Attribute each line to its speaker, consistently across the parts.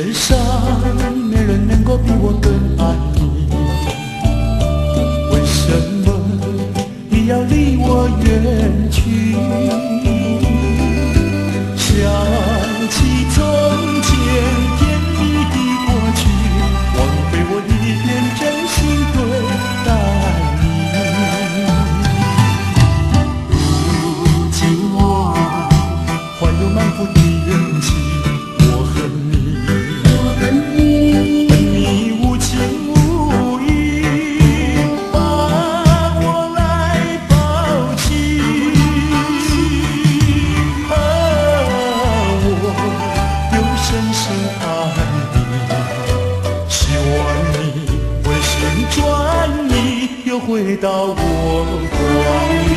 Speaker 1: 界上没人能够比我更爱你，为什么你要离我远去？想起从前甜蜜的过去，枉费我一片真心对待你。如今我怀有满腹的怨气，我恨你，恨你无情无义，把我来抛弃。我又深深爱你，希望你回心转意，又回到我怀里。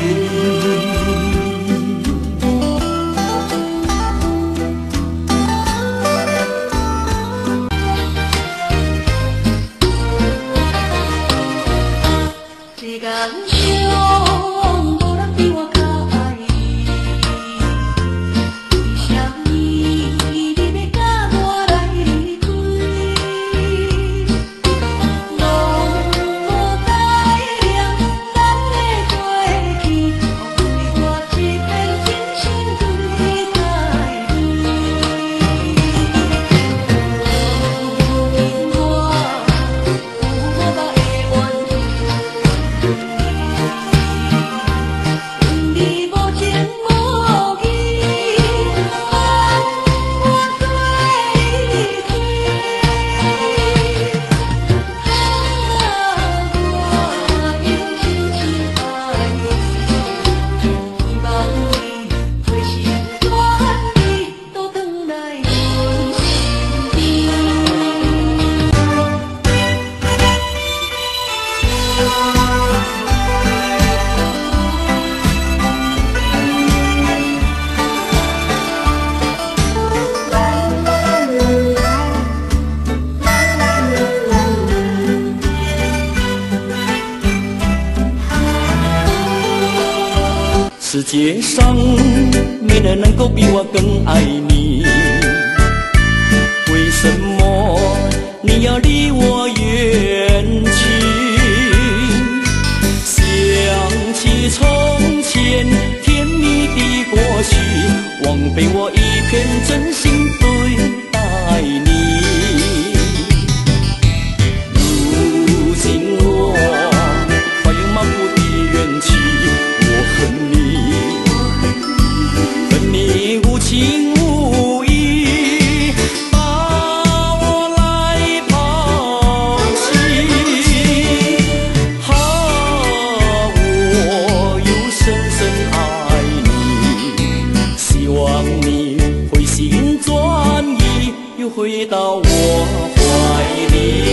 Speaker 2: 这感伤，无人比我较爱你。为什么你要甲我来离开？拢无改念咱的过去，枉费我一片真心对待你。如今我有无法的怨气。你无情无义，把我做离开。我又深深爱你，希望你回心转意，都回来我身
Speaker 1: 世界上没人能够比我更爱你，为什么你要离我远去？想起从前甜蜜的过去，枉费我一片真心对待你。如今我怀有满腹的怨气，我恨你，恨你无情无义，把我来抛弃。我又深深爱你，希望你回心转意，又回到我怀里。